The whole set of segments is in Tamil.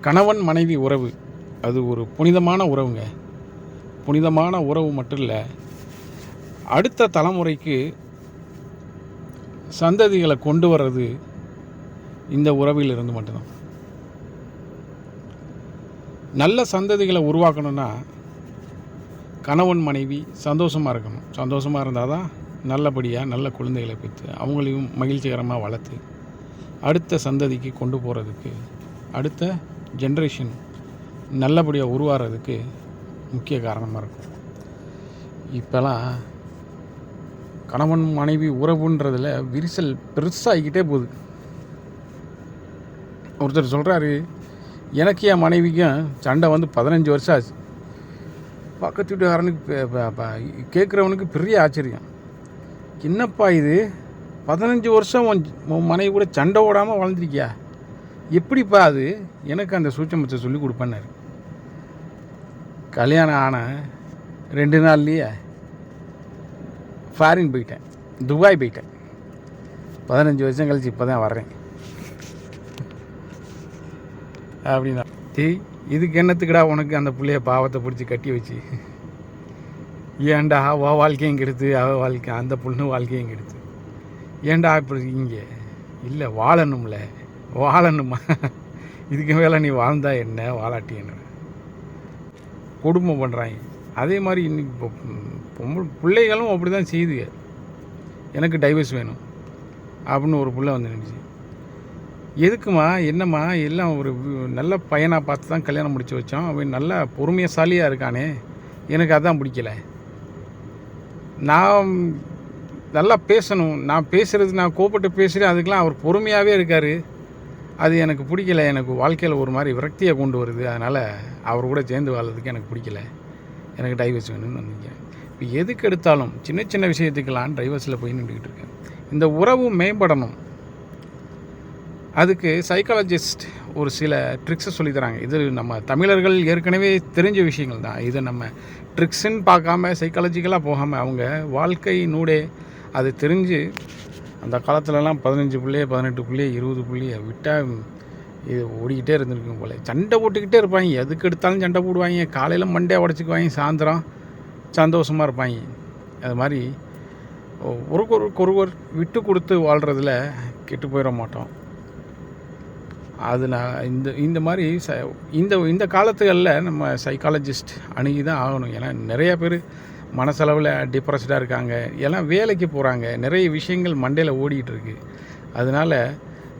கணவன் மனைவி உறவு அது ஒரு புனிதமான உறவுங்க. புனிதமான உறவு மட்டும் இல்லை, அடுத்த தலைமுறைக்கு சந்ததிகளை கொண்டு வர்றது இந்த உறவில் இருந்து மட்டும்தான். நல்ல சந்ததிகளை உருவாக்கணும்னா கணவன் மனைவி சந்தோஷமாக இருக்கணும். சந்தோஷமாக இருந்தால் தான் நல்லபடியாக நல்ல குழந்தைகளை பெற்று அவங்களையும் மகிழ்ச்சிகரமாக வளர்த்து அடுத்த சந்ததிக்கு கொண்டு போகிறதுக்கு, அடுத்த ஜென்ரேஷன் நல்லபடியாக உருவாகிறதுக்கு முக்கிய காரணமாக இருக்கும். இப்போலாம் கணவன் மனைவி உறவுன்றதில் விரிசல் பெருசாகிக்கிட்டே போகுது. ஒருத்தர் சொல்கிறாரு, எனக்கு என் மனைவிக்கும் சண்டை 15 வருஷம் ஆச்சு. பக்கத்து வீட்டுக்காரனுக்கு கேட்குறவனுக்கு பெரிய ஆச்சரியம். என்னப்பா இது, 15 வருஷம் உன் மனைவி கூட சண்டை ஓடாமல் வளர்ந்துருக்கியா, எப்படிப்பா அது? எனக்கு அந்த சூட்சமத்தை சொல்லி கொடுப்பேன்னாரு. கல்யாணம் ஆன 2 நாள்லேயே ஃபாரின் போயிட்டேன், துபாய் போயிட்டேன். 15 வருஷம் கழிச்சு இப்போ தான் வர்றேன் அப்படின்னா, இதுக்கு என்னத்துக்குடா உனக்கு அந்த பிள்ளைய பாவத்தை பிடிச்சி கட்டி வச்சு, ஏன்டா அவள் வாழ்க்கையும் கெடுத்து, அவள் வாழ்க்கை அந்த பொண்ணு வாழ்க்கையும் கெடுத்து, ஏன்டா இப்படி இருக்கீங்க? இல்லை, வாழணுமா? இதுக்கு மேலே நீ வாழ்ந்தா என்ன, வாழாட்டி என்ன? குடும்பம் பண்ணுறாங்க. அதே மாதிரி இன்னைக்கு இப்போ பிள்ளைகளும் அப்படி தான் செய்யுதுங்க. எனக்கு டைவர்ஸ் வேணும் அப்படின்னு ஒரு பிள்ளை வந்து நினச்சி, எதுக்குமா என்னம்மா, எல்லாம் ஒரு நல்ல பையனாக பார்த்து தான் கல்யாணம் முடிச்சு வச்சோம், அவன் நல்லா பொறுமையாசாலியாக இருக்கானே, எனக்கு அதான் பிடிக்கல. நான் நல்லா பேசணும், நான் பேசுகிறது, நான் கோபப்பட்டு பேசுகிறேன், அதுக்கெலாம் அவர் பொறுமையாகவே இருக்கார், அது எனக்கு பிடிக்கல. எனக்கு வாழ்க்கையில் ஒரு மாதிரி விரக்தியை கொண்டு வருது, அதனால் அவர் கூட சேர்ந்து வாழ்றதுக்கு எனக்கு பிடிக்கல, எனக்கு டைவர்ஸ் வேணும்னு நினைக்கிறேன். இப்போ எதுக்கு எடுத்தாலும் சின்ன சின்ன விஷயத்துக்கெல்லாம் டைவர்ஸில் போய் நின்றுக்கிட்டு இருக்கேன். இந்த உறவு மேம்படணும், அதுக்கு சைக்காலஜிஸ்ட் ஒரு சில ட்ரிக்ஸை சொல்லித்தராங்க. இது நம்ம தமிழர்கள் ஏற்கனவே தெரிஞ்ச விஷயங்கள் தான். இதை நம்ம ட்ரிக்ஸுன்னு பார்க்காம சைக்காலஜிக்கலாக போகாமல் அவங்க வாழ்க்கை நூடே அது தெரிஞ்சு, அந்த காலத்துலலாம் 15 பிள்ளைய 18 பிள்ளைய 20 பிள்ளைய விட்டால் இது ஓடிக்கிட்டே இருந்திருக்கும் போல். சண்டை போட்டுக்கிட்டே இருப்பாங்க, எதுக்கு எடுத்தாலும் சண்டை போடுவாங்க, காலையில் மண்டையை உடச்சிக்குவாங்க, சாயந்தரம் சந்தோஷமாக இருப்பாங்க. அது மாதிரி ஒருவர் விட்டு கொடுத்து வாழ்கிறதுல கெட்டு போயிட மாட்டோம். அது நான் இந்த மாதிரி இந்த காலத்துகளில் நம்ம சைக்காலஜிஸ்ட் அணுகி தான் ஆகணும். ஏன்னா நிறையா பேர் மனசளவில் டிப்ரெஸ்டாக இருக்காங்க, எல்லாம் வேலைக்கு போகிறாங்க, நிறைய விஷயங்கள் மண்டையில் ஓடிட்டுருக்கு. அதனால்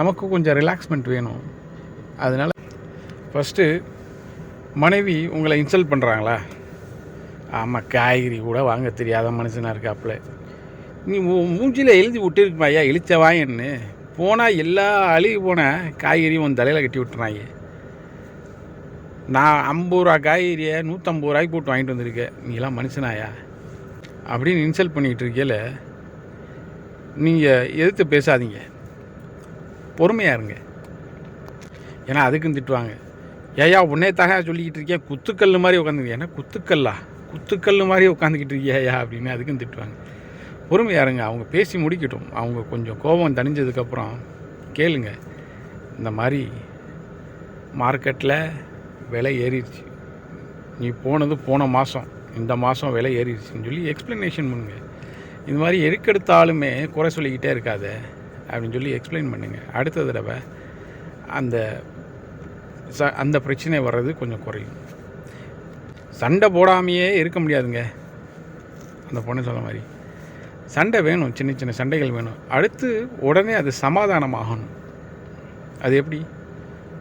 நமக்கு கொஞ்சம் ரிலாக்ஸ்மெண்ட் வேணும். அதனால் ஃபஸ்ட்டு மனைவி உங்களை இன்சல்ட் பண்ணுறாங்களா, ஆமாம் காய்கறி கூட வாங்க தெரியாத மனுஷனாக இருக்காப்புல, நீ மூஞ்சியில் எழுதி விட்டுருக்குமா ஐயா இழிச்சவாயன்னு, போனால் எல்லா அழுகி போன காய்கறியும் உன் தலையில் கட்டி விட்டுறாங்க. நான் 50 ரூபா காய்கறியை 150 ரூபாய்க்கு போட்டு வாங்கிட்டு வந்திருக்கேன், நீலாம் மனுஷனாயா அப்படின்னு இன்சல்ட் பண்ணிக்கிட்டு இருக்கல. நீங்கள் எதிர்த்து பேசாதீங்க, பொறுமையாக இருங்க. ஏன்னா அதுக்கும் திட்டுவாங்க, ஏயா உன்னே தக சொல்லிக்கிட்டு இருக்கேன், குத்துக்கல் மாதிரி உட்காந்துருக்கேன். ஏன்னா குத்துக்கல் மாதிரி உட்காந்துக்கிட்டு இருக்கியா அப்படின்னு அதுக்கும் திட்டுவாங்க. பொறுமையாக இருங்க, அவங்க பேசி முடிக்கட்டும். அவங்க கொஞ்சம் கோபம் தணிஞ்சதுக்கப்புறம் கேளுங்க, இந்த மாதிரி மார்க்கெட்டில் விலை ஏறிடுச்சு, நீ போனது போன மாதம், இந்த மாதம் விலை ஏறிடுச்சுன்னு சொல்லி எக்ஸ்ப்ளனேஷன் பண்ணுங்க. இந்த மாதிரி எதுக்கெடுத்தாலுமே குறை சொல்லிக்கிட்டே இருக்காத அப்படின்னு சொல்லி எக்ஸ்பிளைன் பண்ணுங்கள். அடுத்த தடவை அந்த பிரச்சனை வர்றது கொஞ்சம் குறையும். சண்டை போடாமையே இருக்க முடியாதுங்க. அந்த பொண்ணு சொன்ன மாதிரி சண்டை வேணும், சின்ன சின்ன சண்டைகள் வேணும். அடுத்து உடனே அது சமாதானமாகணும். அது எப்படி?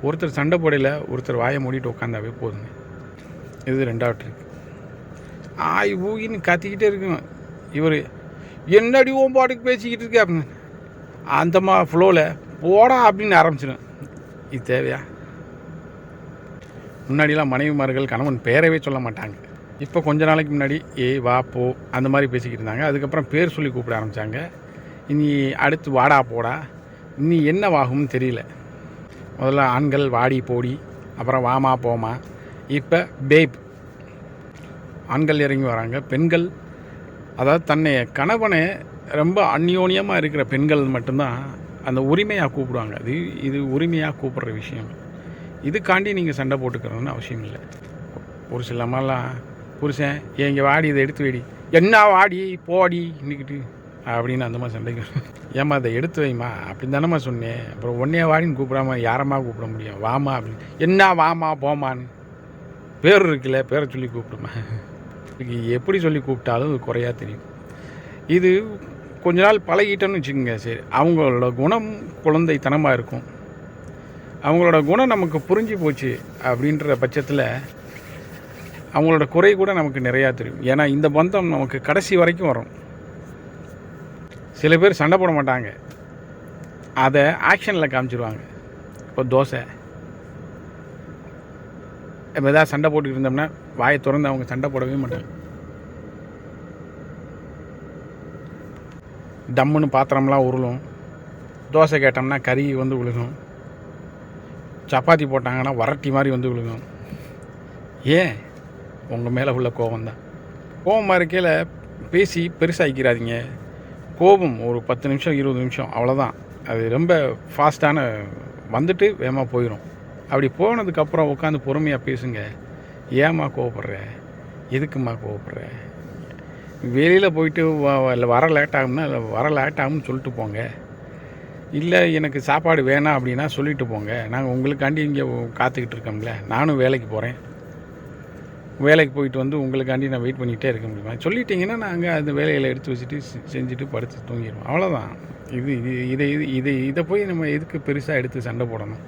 ஒருத்தர் சண்டை போடையில் ஒருத்தர் வாயை மூடிட்டு உட்காந்தாவே போதுங்க. இது 2வது ட்ரிக். ஊகின்னு கத்திக்கிட்டே இருக்கணும். இவர் என்னடி ஓம் பாட்டுக்கு பேசிக்கிட்டு இருக்கே அப்படின்னு அந்த ஃப்ளோவில் போடா அப்படின்னு ஆரம்பிச்சிடும். இது தேவையா? முன்னாடிலாம் மனைவிமார்கள் கணவன் பேரவே சொல்ல மாட்டாங்க. இப்போ கொஞ்ச நாளைக்கு முன்னாடி வா போ அந்த மாதிரி பேசிக்கிட்டு இருந்தாங்க. அதுக்கப்புறம் பேர் சொல்லி கூப்பிட ஆரம்பித்தாங்க. இனி அடுத்து வாடா போடா, இனி என்னவாகும்னு தெரியல. முதல்ல ஆண்கள் வாடி போடி, அப்புறம் வாமா போமா, இப்போ பேப். ஆண்கள் இறங்கி வராங்க. பெண்கள், அதாவது தன்னை கணவனை ரொம்ப அந்யோன்யமாக இருக்கிற பெண்கள் மட்டும்தான் அந்த உரிமையாக கூப்பிடுவாங்க. இது உரிமையாக கூப்பிட்ற விஷயம். இதுக்காண்டி நீங்கள் சண்டை போட்டுக்கிறோன்னு அவசியம் இல்லை. ஒரு சில அம்மாலாம் புருஷன் எங்கே வாடி இதை எடுத்து வைடி, என்ன வாடி போடி இன்னிக்கிட்டு அப்படின்னு அந்த மாதிரி சண்டைக்கு. ஏம்மா அதை எடுத்து வைமா அப்படின்னு தானம்மா சொன்னேன். அப்புறம் ஒன்னே வாடின்னு கூப்பிடாம யாரம்மா கூப்பிட முடியும்? வாமா அப்படின்னு, என்ன வாமா போமான்னு பேர் இருக்குல்ல, பேரை சொல்லி கூப்பிடுமா. இதுக்கு எப்படி சொல்லி கூப்பிட்டாலும் குறையா தெரியும். இது கொஞ்ச நாள் பழகிட்டோன்னு வச்சுக்கோங்க, சரி அவங்களோட குணம் குழந்தைத்தனமாக இருக்கும். அவங்களோட குணம் நமக்கு புரிஞ்சு போச்சு அப்படின்ற பட்சத்தில் அவங்களோட குறை கூட நமக்கு நிறையா தெரியும். ஏன்னா இந்த பந்தம் நமக்கு கடைசி வரைக்கும் வரும். சில பேர் சண்டை போட மாட்டாங்க, அதை ஆக்ஷனில் காமிச்சிருவாங்க. இப்போ தோசை இப்போ எதாவது சண்டை போட்டுக்கிட்டு இருந்தோம்னா வாயை திறந்து அவங்க சண்டை போடவே மாட்டாங்க. டம்முன்னு பாத்திரம்லாம் உருளும். தோசை கேட்டோம்னா கறி வந்து விழுகும். சப்பாத்தி போட்டாங்கன்னா வரட்டி மாதிரி வந்து விழுகும். ஏன்? உங்கள் மேலே உள்ள கோபம்தான். கோபமாக இருக்கையில் பேசி பெருசாகிக்கிறாதீங்க. கோபம் ஒரு 10 நிமிஷம் 20 நிமிஷம் அவ்வளோதான். அது ரொம்ப ஃபாஸ்ட்டான வந்துட்டு வேகமாக போயிடும். அப்படி போனதுக்கப்புறம் உட்காந்து பொறுமையாக பேசுங்க. ஏம்மா கோவப்படுற, எதுக்குமா கோவப்படுற, வெளியில் போயிட்டு வர லேட் ஆகும்னா வர லேட் ஆகும்னு சொல்லிட்டு போங்க. இல்லை எனக்கு சாப்பாடு வேணாம் அப்படின்னா சொல்லிட்டு போங்க. நாங்கள் உங்களுக்காண்டி இங்கே காத்துக்கிட்டு இருக்கோம்ல, நானும் வேலைக்கு போகிறேன், வேலைக்கு போயிட்டு வந்து உங்களுக்காண்டி நான் வெயிட் பண்ணிகிட்டே இருக்க முடியுமா? சொல்லிட்டீங்கன்னா நாங்கள் அந்த வேலையில் எடுத்து வச்சுட்டு செஞ்சுட்டு படுத்து தூங்கிடுவோம். அவ்வளோதான். இதை போய் நம்ம எதுக்கு பெருசாக எடுத்து சண்டை போடணும்?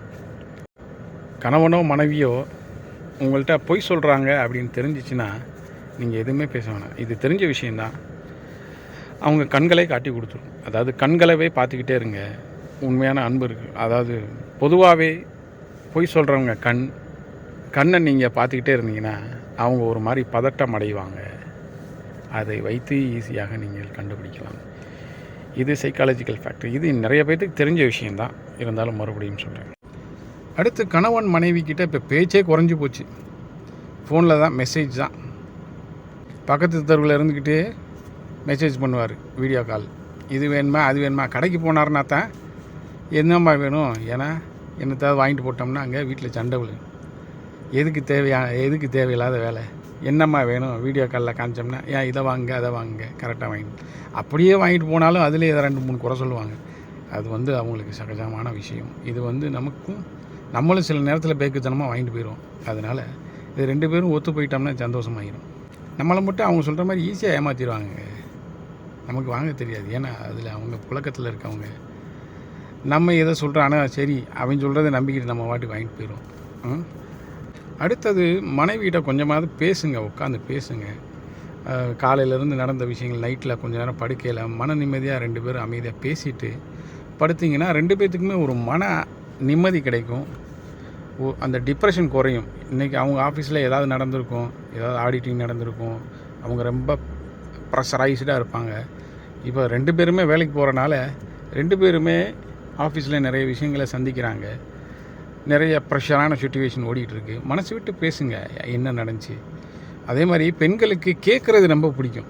கணவனோ மனைவியோ உங்கள்கிட்ட பொய் சொல்கிறாங்க அப்படின்னு தெரிஞ்சிச்சுன்னா நீங்கள் எதுவுமே பேச வேணாம். இது தெரிஞ்ச விஷயந்தான். அவங்க கண்களை காட்டி கொடுத்துரும். அதாவது கண்களவே பார்த்துக்கிட்டே இருங்க. உண்மையான அன்பு இருக்குது. அதாவது பொதுவாகவே பொய் சொல்கிறவங்க கண்ணை நீங்கள் பார்த்துக்கிட்டே இருந்தீங்கன்னா அவங்க ஒரு மாதிரி பதட்டம் அடைவாங்க. அதை வைத்து ஈஸியாக நீங்கள் கண்டுபிடிக்கலாம். இது சைக்காலஜிக்கல் ஃபேக்டர். இது நிறைய பேர்த்துக்கு தெரிஞ்ச விஷயந்தான். இருந்தாலும் மறுபடியும் சொல்கிறேன். அடுத்து கணவன் மனைவி கிட்ட இப்போ பேச்சே குறைஞ்சி போச்சு. ஃபோனில் தான், மெசேஜ் தான். பக்கத்து தெருவில் இருந்துக்கிட்டே மெசேஜ் பண்ணுவார், வீடியோ கால். இது வேணுமா அது வேணுமா. கடைக்கு போனார்னா தான் என்னம்மா வேணும், ஏன்னா என்னத்தாவது வாங்கிட்டு போட்டோம்னா அங்கே வீட்டில் சண்டை விழுகும். எதுக்கு தேவையில்லாத வேலை, என்னம்மா வேணும் வீடியோ காலில் காமிச்சோம்னா, ஏன் இதை வாங்க அதை வாங்க கரெக்டாக வாங்கிட்டு, அப்படியே வாங்கிட்டு போனாலும் அதிலே 2-3 குறை சொல்லுவாங்க. அது வந்து அவங்களுக்கு சகஜமான விஷயம். இது நம்மளும் சில நேரத்தில் பேக்குத்தனமாக வாங்கிட்டு போயிடுவோம். அதனால் இது 2 பேரும் ஒத்து போயிட்டோம்னா சந்தோஷமாகிடும். நம்மளை மட்டும் அவங்க சொல்கிற மாதிரி ஈஸியாக ஏமாற்றிடுவாங்க. நமக்கு வாங்க தெரியாது. ஏன்னா அதில் அவங்க புழக்கத்தில் இருக்கவங்க. நம்ம எதை சொல்கிறானா சரி அவன் சொல்கிறத நம்பிக்கிட்டு நம்ம வாட்டி வாங்கிட்டு போயிடுவோம். அடுத்தது மனைவியிட்ட கொஞ்சமாவது பேசுங்க, உட்காந்து பேசுங்க. காலையிலேருந்து நடந்த விஷயங்கள், நைட்டில் கொஞ்சம் நேரம் படுக்கையில் மன நிம்மதியாக 2 பேரும் அமைதியாக பேசிட்டு படுத்திங்கன்னா 2 பேர்த்துக்குமே ஒரு மன நிம்மதி கிடைக்கும். அந்த டிப்ரெஷன் குறையும். இன்றைக்கி அவங்க ஆஃபீஸில் ஏதாவது நடந்திருக்கும், ஏதாவது ஆடிட்டிங் நடந்திருக்கும், அவங்க ரொம்ப ப்ரெஷரைஸ்டாக இருப்பாங்க. இப்போ 2 பேருமே வேலைக்கு போகிறனால 2 பேருமே ஆஃபீஸில் நிறைய விஷயங்களை சந்திக்கிறாங்க. நிறைய ப்ரெஷரான சுச்சுவேஷன் ஓடிட்டுருக்கு. மனசு விட்டு பேசுங்க என்ன நடந்துச்சு. அதே மாதிரி பெண்களுக்கு கேட்குறது ரொம்ப பிடிக்கும்.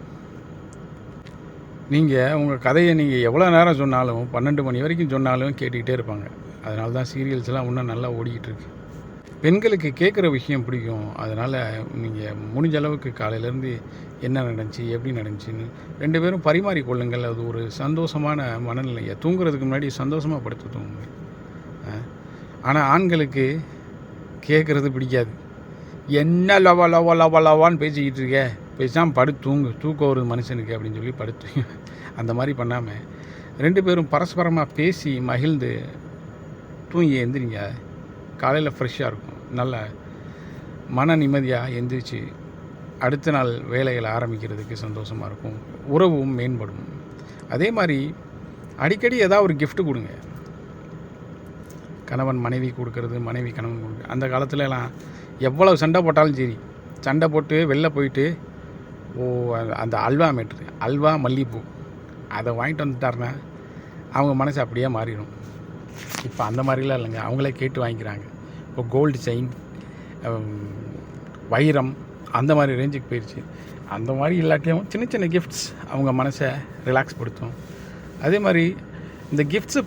நீங்கள் உங்கள் கதையை நீங்கள் எவ்வளோ நேரம் சொன்னாலும் 12 மணி வரைக்கும் சொன்னாலும் கேட்டுக்கிட்டே இருப்பாங்க. அதனால தான் சீரியல்ஸ்லாம் இன்னும் நல்லா ஓடிக்கிட்டுருக்கு. பெண்களுக்கு கேட்குற விஷயம் பிடிக்கும். அதனால் நீங்கள் முடிஞ்ச அளவுக்கு காலையிலேருந்து என்ன நடந்துச்சு, எப்படி நடந்துச்சின்னு 2 பேரும் பரிமாறிக்கொள்ளுங்கள். அது ஒரு சந்தோஷமான மனநிலையை. தூங்குறதுக்கு முன்னாடி சந்தோஷமாக படுத்து தூங்குங்க. ஆனால் ஆண்களுக்கு கேட்குறது பிடிக்காது. என்ன லவான்னு பேசிக்கிட்டு இருக்க, பேசாமல் படுத்து தூக்கம் வருது மனுஷனுக்கு அப்படின்னு சொல்லி படுத்து. அந்த மாதிரி பண்ணாமல் 2 பேரும் பரஸ்பரமாக பேசி மகிழ்ந்து தூங்கி எந்திரிங்க. காலையில் ஃப்ரெஷ்ஷாக இருக்கும். நல்ல மன நிம்மதியாக எந்திரிச்சு அடுத்த நாள் வேலைகளை ஆரம்பிக்கிறதுக்கு சந்தோஷமாக இருக்கும். உறவும் மேம்படும். அதே மாதிரி அடிக்கடி ஏதாவது ஒரு கிஃப்ட் கொடுங்க. கணவன் மனைவி கொடுக்கறது, மனைவி கணவன் கொடுக்குறது. அந்த காலத்துலலாம் எவ்வளவு சண்டை போட்டாலும் சரி, சண்டை போட்டு வெளில போயிட்டு அந்த அல்வா மேட்ரு, அல்வா மல்லிகைப்பூ அதை வாங்கிட்டு வந்துட்டாருன்னா அவங்க மனசு அப்படியே மாறிடும். இப்போ அந்த மாதிரிலாம் இல்லைங்க. அவங்களே கேட்டு வாங்கிக்கிறாங்க. இப்போ கோல்டு செயின், வைரம் அந்த மாதிரி ரேஞ்சுக்கு போயிடுச்சு. அந்த மாதிரி இல்லாட்டியும் சின்ன சின்ன கிஃப்ட்ஸ் அவங்க மனசை ரிலாக்ஸ் படுத்தும். அதே மாதிரி இந்த கிஃப்ட்ஸு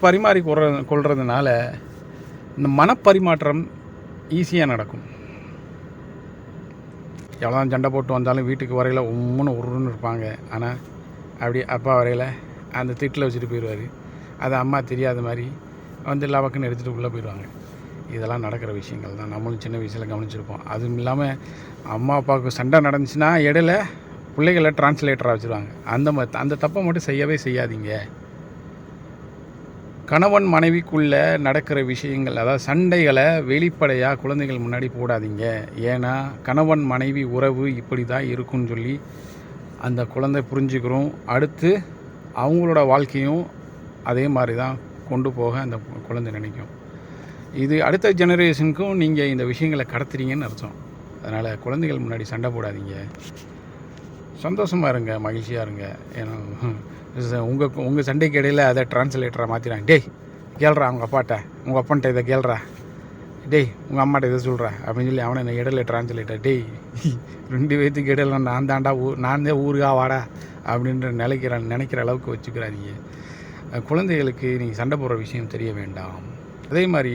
கொள்றதுனால இந்த மனப்பரிமாற்றம் ஈஸியாக நடக்கும். எவ்வளோதான் சண்டை போட்டு வந்தாலும் வீட்டுக்கு வரையில் உம்முன்னு உருன்னு இருப்பாங்க. ஆனால் அப்படியே அப்பா வரையில் அந்த திட்டில் வச்சுட்டு போயிடுவார். அது அம்மா தெரியாத மாதிரி வந்து லவக்குன்னு எடுத்துகிட்டு உள்ளே போயிடுவாங்க. இதெல்லாம் நடக்கிற விஷயங்கள் தான். நம்மளும் சின்ன வயசில் கவனிச்சிருப்போம். அதுவும் இல்லாமல் அம்மா அப்பாவுக்கு சண்டை நடந்துச்சுன்னா இடையில பிள்ளைகளை டிரான்ஸ்லேட்டராக வச்சுருவாங்க. அந்த தப்பை மட்டும் செய்யவே செய்யாதீங்க. கணவன் மனைவிக்குள்ளே நடக்கிற விஷயங்கள், அதாவது சண்டைகளை வெளிப்படையாக குழந்தைகள் முன்னாடி போடாதீங்க. ஏன்னா கணவன் மனைவி உறவு இப்படி தான் இருக்குன்னு சொல்லி அந்த குழந்தை புரிஞ்சுக்கிறோம். அடுத்து அவங்களோட வாழ்க்கையும் அதே மாதிரி தான் கொண்டு போக அந்த குழந்தை நினைக்கும். இது அடுத்த ஜெனரேஷனுக்கும் நீங்கள் இந்த விஷயங்களை கடத்துறீங்கன்னு அர்த்தம். அதனால் குழந்தைகள் முன்னாடி சண்டை போடாதீங்க. சந்தோஷமாக இருங்க, மகிழ்ச்சியாக இருங்க. ஏன்னா உங்கள் சண்டைக்கு இடையில் அதை டிரான்ஸ்லேட்டராக மாற்றிடுறாங்க. டேய் கேள்றா உங்கள் அப்பாட்ட, உங்கள் அப்பன்ட்ட இதை கேள்றா, டேய் உங்கள் அம்மாட்ட இதை சொல்கிறா அப்படின்னு சொல்லி அவனை என்ன இடையில டிரான்ஸ்லேட்டர். டேய் 2 பேர்த்துக்கு இடையில நான் தான் ஊருகா வாடா அப்படின்ற நினைக்கிற அளவுக்கு வச்சுக்கிறாதீங்க. குழந்தைகளுக்கு நீங்கள் சண்டை போடுற விஷயம் தெரிய வேண்டாம். அதே மாதிரி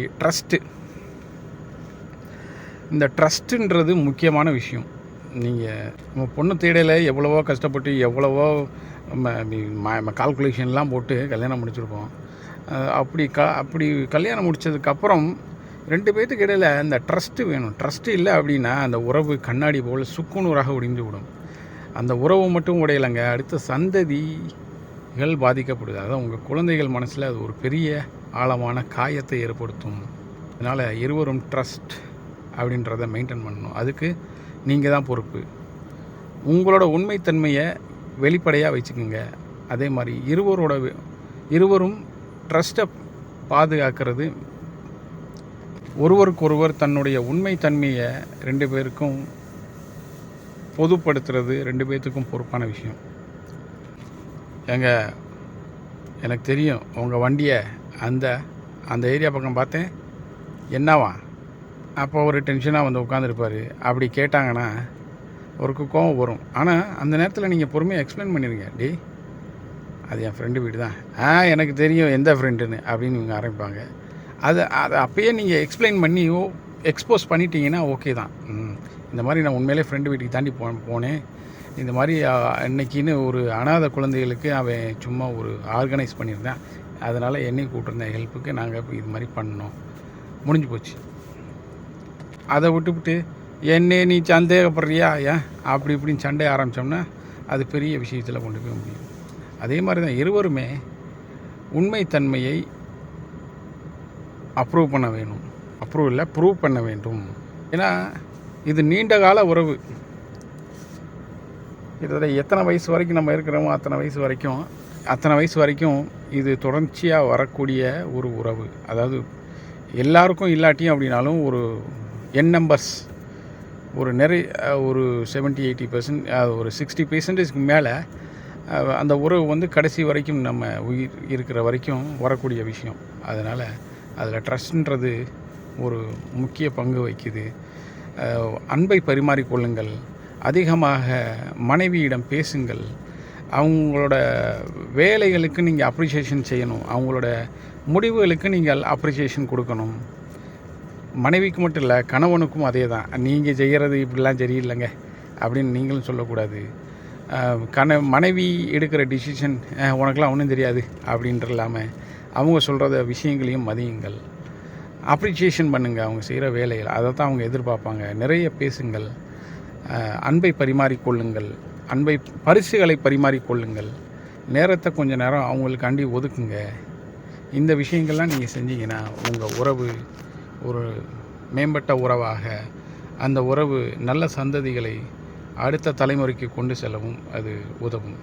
இந்த ட்ரஸ்ட்டுன்றது முக்கியமான விஷயம். நீங்கள் நம்ம பொண்ணு தேடையில் எவ்வளவோ கஷ்டப்பட்டு எவ்வளவோ நம்ம கால்குலேஷன்லாம் போட்டு கல்யாணம் முடிச்சிருப்போம். அப்படி கல்யாணம் முடித்ததுக்கப்புறம் 2 பேர்த்துக்கு இடையில் அந்த ட்ரஸ்ட்டு வேணும். ட்ரஸ்ட்டு இல்லை அப்படின்னா அந்த உறவு கண்ணாடி போல் சுக்குநூறாக ஒடிஞ்சு விடும். அந்த உறவு மட்டும் உடையலைங்க, அடுத்த சந்ததிகள் பாதிக்கப்படுது. அதான் உங்கள் குழந்தைகள் மனசில் அது ஒரு பெரிய ஆழமான காயத்தை ஏற்படுத்தும். அதனால் இருவரும் ட்ரஸ்ட் அப்படின்றத மெயின்டைன் பண்ணணும். அதுக்கு நீங்கள் தான் பொறுப்பு. உங்களோட உண்மைத்தன்மையை வெளிப்படையாக வச்சுக்கோங்க. அதே மாதிரி இருவரும் ட்ரஸ்ட்டை பாதுகாக்கிறது, ஒருவருக்கொருவர் தன்னுடைய உண்மைத்தன்மையை 2 பேருக்கும் பொதுப்படுத்துறது 2 பேர்த்துக்கும் பொறுப்பான விஷயம். எனக்கு தெரியும் உங்கள் வண்டியை அந்த ஏரியா பக்கம் பார்த்தேன், என்னவா அப்போ ஒரு டென்ஷனாக வந்து உட்காந்துருப்பார். அப்படி கேட்டாங்கன்னா ஒருக்கு கோவம் வரும். ஆனால் அந்த நேரத்தில் நீங்கள் பொறுமையாக எக்ஸ்பிளைன் பண்ணிடுங்க. டேய் அது என் ஃப்ரெண்டு வீடு தான். எனக்கு தெரியும் எந்த ஃப்ரெண்டுன்னு அப்படின்னு இவங்க ஆரம்பிப்பாங்க. அதை அப்போயே நீங்கள் எக்ஸ்பிளைன் பண்ணி எக்ஸ்போஸ் பண்ணிட்டீங்கன்னா ஓகே தான். இந்த மாதிரி நான் உண்மையிலே ஃப்ரெண்டு வீட்டுக்கு தாண்டி போனேன், இந்த மாதிரி அன்னைக்குன்னு ஒரு அனாதை குழந்தைகளுக்கு அவன் சும்மா ஒரு ஆர்கனைஸ் பண்ணியிருந்தேன், அதனால் என்னை கூப்பிட்டுருந்தேன் ஹெல்ப்புக்கு, நாங்கள் இப்போ இது மாதிரி பண்ணோம், முடிஞ்சு போச்சு. அதை விட்டுவிட்டு என்னே நீ சந்தேகப்படுறியா ஏன் அப்படி இப்படின்னு சண்டையை ஆரம்பித்தோம்னா அது பெரிய விஷயத்தில் கொண்டு போய் முடியும். அதே மாதிரி தான் இருவருமே உண்மைத்தன்மையை ப்ரூவ் பண்ண வேண்டும். ஏன்னா இது நீண்ட கால உறவு. இதில் எத்தனை வயசு வரைக்கும் நம்ம இருக்கிறோமோ அத்தனை வயசு வரைக்கும் இது தொடர்ச்சியாக வரக்கூடிய ஒரு உறவு. அதாவது எல்லாருக்கும் இல்லாட்டியும் அப்படின்னாலும் ஒரு என் நம்பர்ஸ் ஒரு 70-80% ஒரு 60% மேலே அந்த உறவு வந்து கடைசி வரைக்கும் நம்ம உயிர் இருக்கிற வரைக்கும் வரக்கூடிய விஷயம். அதனால் அதில் ட்ரஸ்ட்ன்றது ஒரு முக்கிய பங்கு வகிக்குது. அன்பை பரிமாறிக்கொள்ளுங்கள், அதிகமாக மனைவியிடம் பேசுங்கள், அவங்களோட வேலைகளுக்கு நீங்கள் அப்ரிஷியேஷன் செய்யணும், அவங்களோட முடிவுகளுக்கு நீங்கள் அப்ரிஷியேஷன் கொடுக்கணும். மனைவிக்கு மட்டும் இல்லை, கணவனுக்கும் அதே தான். நீங்கள் செய்கிறது இப்படிலாம் சரியில்லைங்க அப்படின்னு நீங்களும் சொல்லக்கூடாது. மனைவி எடுக்கிற டிசிஷன் உனக்கெல்லாம் ஒன்றும் தெரியாது அப்படின்ற இல்லாமல் அவங்க சொல்கிற விஷயங்களையும் மதியுங்கள், அப்ரிஷியேஷன் பண்ணுங்கள் அவங்க செய்கிற வேலைகள். அதை தான் அவங்க எதிர்பார்ப்பாங்க. நிறைய பேசுங்கள், அன்பை பரிமாறிக்கொள்ளுங்கள், பரிசுகளை பரிமாறிக்கொள்ளுங்கள், நேரத்தை கொஞ்சம் நேரம் அவங்களுக்காண்டி ஒதுக்குங்க. இந்த விஷயங்கள்லாம் நீங்கள் செஞ்சீங்கன்னா உங்கள் உறவு ஒரு மேம்பட்ட உறவாக, அந்த உறவு நல்ல சந்ததிகளை அடுத்த தலைமுறைக்கு கொண்டு செல்லவும் அது உதவும்.